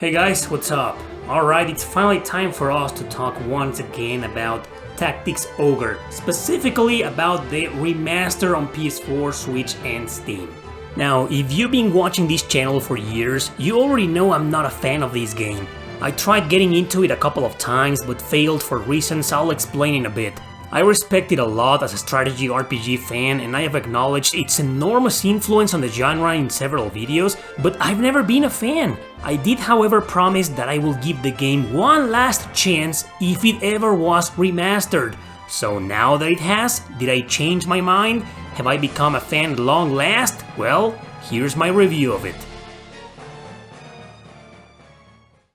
Hey guys, what's up? Alright, it's finally time for us to talk once again about Tactics Ogre, specifically about the remaster on PS4, Switch and Steam. Now, if you've been watching this channel for years, you already know I'm not a fan of this game. I tried getting into it a couple of times but failed for reasons I'll explain in a bit. I respect it a lot as a strategy RPG fan, and I have acknowledged its enormous influence on the genre in several videos, but I've never been a fan. I did however promise that I will give the game one last chance if it ever was remastered. So now that it has, did I change my mind? Have I become a fan at long last? Well, here's my review of it.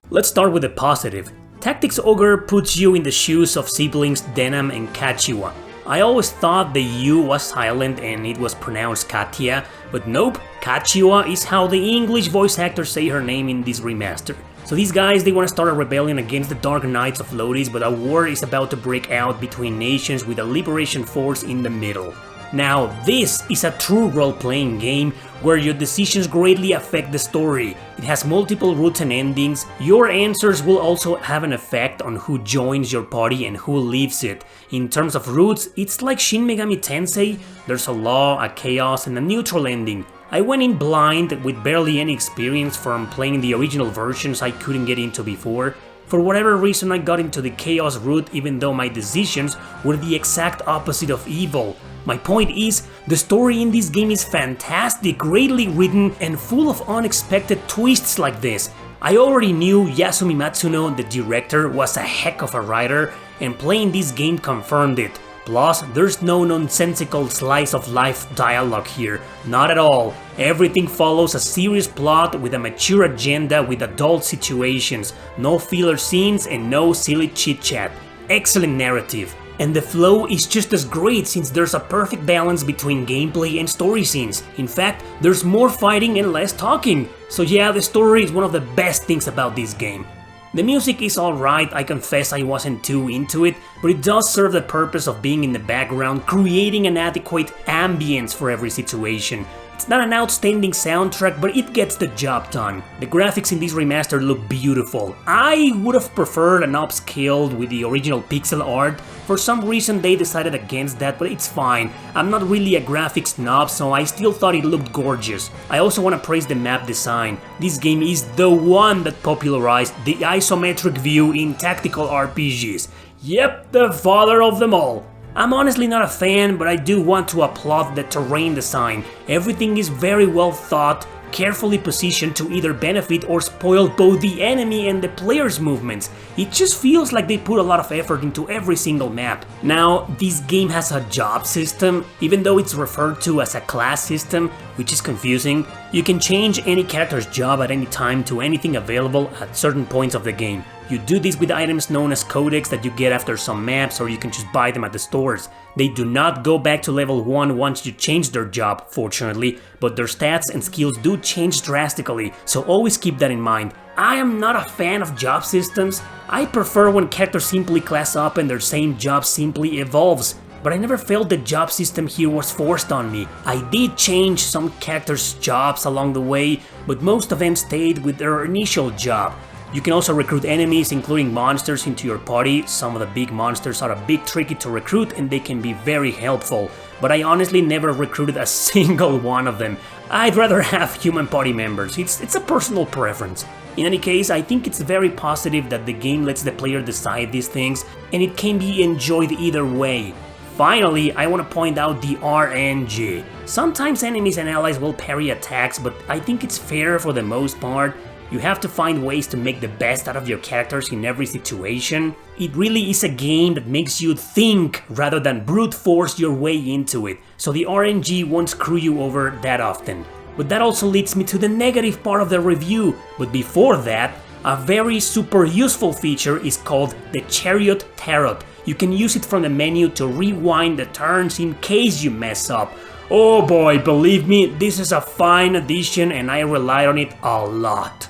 Let's start with the positive. Tactics Ogre puts you in the shoes of siblings Denham and Kachiwa. I always thought the U was silent and it was pronounced Katia, but nope, Kachiwa is how the English voice actors say her name in this remaster. So these guys, they want to start a rebellion against the Dark Knights of Lodis, but a war is about to break out between nations with a liberation force in the middle. Now, this is a true role-playing game where your decisions greatly affect the story. It has multiple routes and endings. Your answers will also have an effect on who joins your party and who leaves it. In terms of routes, it's like Shin Megami Tensei. There's a law, a chaos, and a neutral ending. I went in blind with barely any experience from playing the original versions I couldn't get into before. For whatever reason, I got into the chaos route even though my decisions were the exact opposite of evil. My point is, the story in this game is fantastic, greatly written, and full of unexpected twists like this. I already knew Yasumi Matsuno, the director, was a heck of a writer, and playing this game confirmed it. Plus, there's no nonsensical slice-of-life dialogue here, not at all. Everything follows a serious plot with a mature agenda with adult situations, no filler scenes and no silly chit-chat. Excellent narrative. And the flow is just as great since there's a perfect balance between gameplay and story scenes. In fact, there's more fighting and less talking. So yeah, the story is one of the best things about this game. The music is alright, I confess I wasn't too into it, but it does serve the purpose of being in the background, creating an adequate ambience for every situation. It's not an outstanding soundtrack, but it gets the job done. The graphics in this remaster look beautiful. I would have preferred an upscaled with the original pixel art. For some reason they decided against that, but it's fine. I'm not really a graphics snob, so I still thought it looked gorgeous. I also want to praise the map design. This game is the one that popularized the isometric view in tactical RPGs. Yep, the father of them all. I'm honestly not a fan, but I do want to applaud the terrain design. Everything is very well thought, carefully positioned to either benefit or spoil both the enemy and the player's movements. It just feels like they put a lot of effort into every single map. Now, this game has a job system, even though it's referred to as a class system, which is confusing. You can change any character's job at any time to anything available at certain points of the game. You do this with items known as codex that you get after some maps, or you can just buy them at the stores. They do not go back to level 1 once you change their job, fortunately, but their stats and skills do change drastically, so always keep that in mind. I am not a fan of job systems. I prefer when characters simply class up and their same job simply evolves. But I never felt the job system here was forced on me. I did change some characters' jobs along the way, but most of them stayed with their initial job. You can also recruit enemies, including monsters, into your party. Some of the big monsters are a bit tricky to recruit and they can be very helpful, but I honestly never recruited a single one of them. I'd rather have human party members. It's a personal preference. In any case, I think it's very positive that the game lets the player decide these things, and it can be enjoyed either way. Finally, I want to point out the RNG. Sometimes enemies and allies will parry attacks, but I think it's fair for the most part. You have to find ways to make the best out of your characters in every situation. It really is a game that makes you think rather than brute force your way into it, so the RNG won't screw you over that often. But that also leads me to the negative part of the review, but before that, a very super useful feature is called the Chariot Tarot. You can use it from the menu to rewind the turns in case you mess up. Oh boy, believe me, this is a fine addition and I relied on it a lot.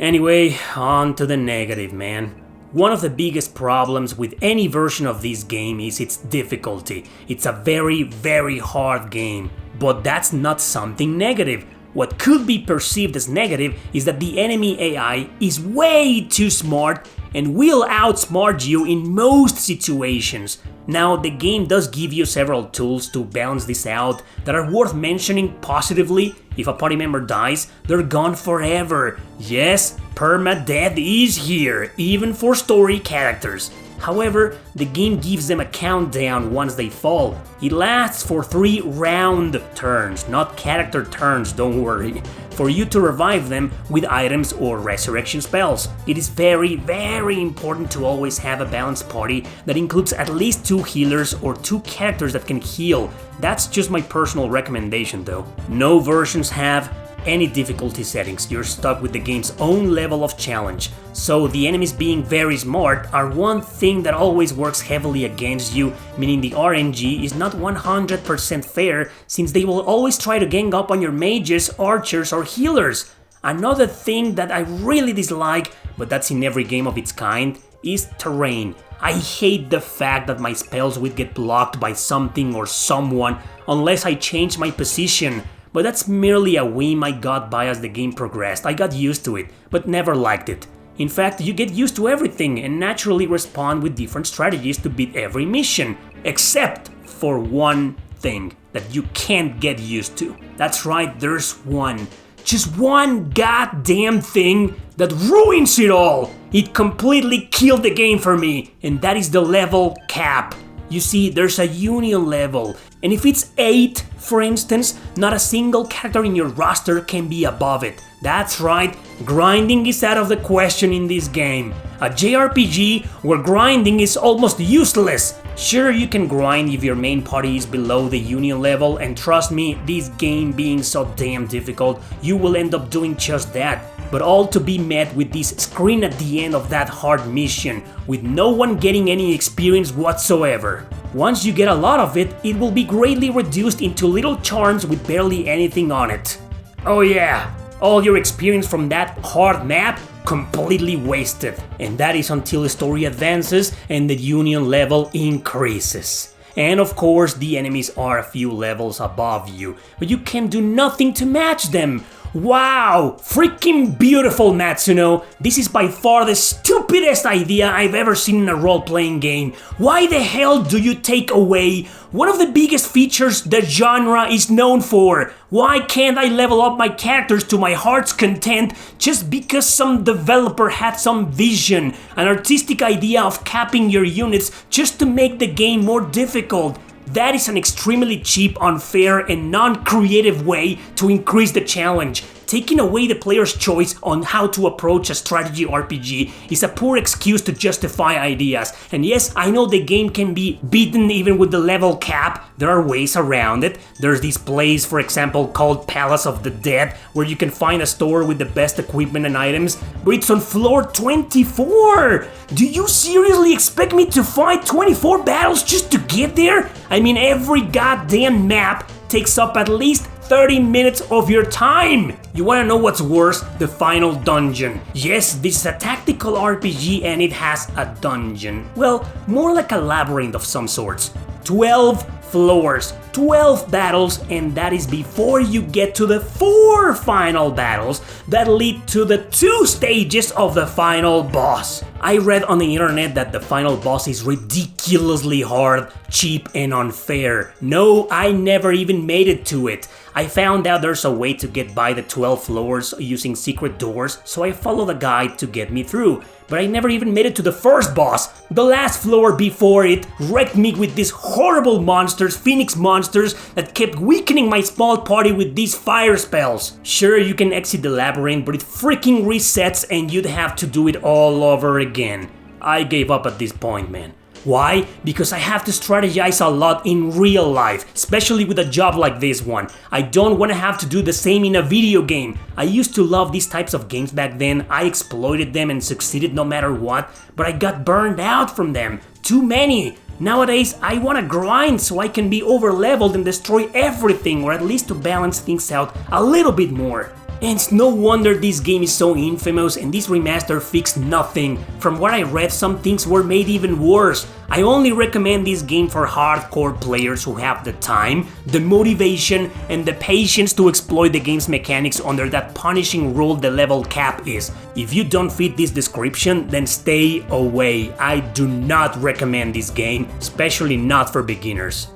Anyway, on to the negative, man. One of the biggest problems with any version of this game is its difficulty. It's a very hard game. But that's not something negative. What could be perceived as negative is that the enemy AI is way too smart and will outsmart you in most situations. Now, the game does give you several tools to balance this out that are worth mentioning positively. If a party member dies, they're gone forever. Yes, permadeath is here, even for story characters. However, the game gives them a countdown once they fall. It lasts for 3 round turns, not character turns, don't worry, for you to revive them with items or resurrection spells. It is very, very important to always have a balanced party that includes at least 2 healers or 2 characters that can heal. That's just my personal recommendation though. No versions have any difficulty settings, you're stuck with the game's own level of challenge. So the enemies being very smart are one thing that always works heavily against you, meaning the RNG is not 100% fair since they will always try to gang up on your mages, archers or healers. Another thing that I really dislike, but that's in every game of its kind, is terrain. I hate the fact that my spells would get blocked by something or someone unless I change my position. But that's merely a whim I got by as the game progressed. I got used to it, but never liked it. In fact, you get used to everything and naturally respond with different strategies to beat every mission. Except for one thing that you can't get used to. That's right, there's one. Just one goddamn thing that ruins it all. It completely killed the game for me, and that is the level cap. You see, there's a union level, and if it's 8, for instance, not a single character in your roster can be above it. That's right, grinding is out of the question in this game. A JRPG where grinding is almost useless. Sure, you can grind if your main party is below the union level, and trust me, this game being so damn difficult, you will end up doing just that. But all to be met with this screen at the end of that hard mission, with no one getting any experience whatsoever. Once you get a lot of it, it will be greatly reduced into little charms with barely anything on it. Oh yeah, all your experience from that hard map completely wasted. And that is until the story advances and the union level increases. And of course, the enemies are a few levels above you, but you can do nothing to match them. Wow! Freaking beautiful, Matsuno! This is by far the stupidest idea I've ever seen in a role-playing game. Why the hell do you take away one of the biggest features the genre is known for? Why can't I level up my characters to my heart's content just because some developer had some vision, an artistic idea of capping your units just to make the game more difficult? That is an extremely cheap, unfair, and non-creative way to increase the challenge. Taking away the player's choice on how to approach a strategy RPG is a poor excuse to justify ideas. And yes, I know the game can be beaten even with the level cap. There are ways around it. There's this place, for example, called Palace of the Dead, where you can find a store with the best equipment and items, but it's on floor 24! Do you seriously expect me to fight 24 battles just to get there? I mean, every goddamn map takes up at least 30 minutes of your time! You wanna know what's worse? The final dungeon. Yes, this is a tactical RPG and it has a dungeon. Well, more like a labyrinth of some sorts. 12 floors, 12 battles, and that is before you get to the 4 final battles that lead to the 2 stages of the final boss. I read on the internet that the final boss is ridiculously hard, cheap, and unfair. No, I never even made it to it. I found out there's a way to get by the 12 floors using secret doors, so I followed a guide to get me through. But I never even made it to the first boss. The last floor before it wrecked me with these horrible monsters, phoenix monsters, that kept weakening my small party with these fire spells. Sure, you can exit the labyrinth, but it freaking resets and you'd have to do it all over again. I gave up at this point, man. Why? Because I have to strategize a lot in real life, especially with a job like this one. I don't want to have to do the same in a video game. I used to love these types of games back then. I exploited them and succeeded no matter what, but I got burned out from them. Too many. Nowadays, I want to grind so I can be over-leveled and destroy everything, or at least to balance things out a little bit more. And it's no wonder this game is so infamous and this remaster fixed nothing. From what I read, some things were made even worse. I only recommend this game for hardcore players who have the time, the motivation, and the patience to exploit the game's mechanics under that punishing rule the level cap is. If you don't fit this description, then stay away. I do not recommend this game, especially not for beginners.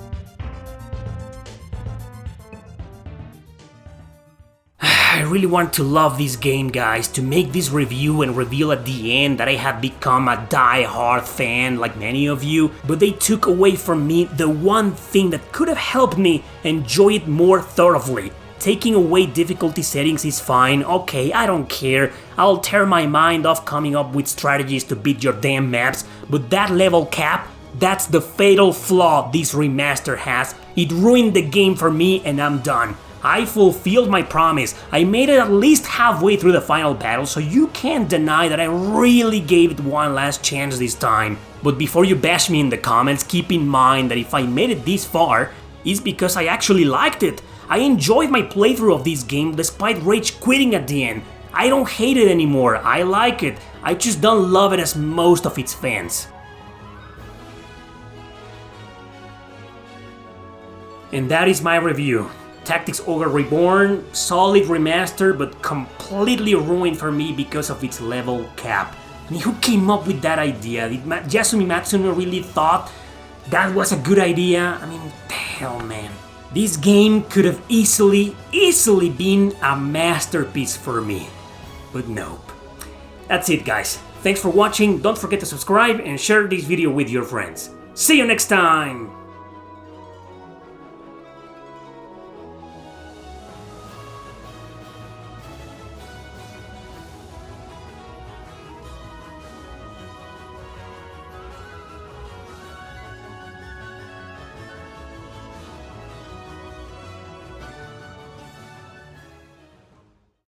I really want to love this game, guys, to make this review and reveal at the end that I have become a die-hard fan like many of you, but they took away from me the one thing that could have helped me enjoy it more thoroughly. Taking away difficulty settings is fine, okay, I don't care, I'll tear my mind off coming up with strategies to beat your damn maps, but that level cap, that's the fatal flaw this remaster has. It ruined the game for me and I'm done. I fulfilled my promise. I made it at least halfway through the final battle, so you can't deny that I really gave it one last chance this time. But before you bash me in the comments, keep in mind that if I made it this far, it's because I actually liked it. I enjoyed my playthrough of this game despite rage quitting at the end. I don't hate it anymore, I like it. I just don't love it as most of its fans. And that is my review. Tactics Ogre Reborn, solid remaster, but completely ruined for me because of its level cap. I mean, who came up with that idea? Did Yasumi Matsuno really thought that was a good idea? I mean, hell, man. This game could have easily been a masterpiece for me. But nope. That's it, guys. Thanks for watching, don't forget to subscribe and share this video with your friends. See you next time!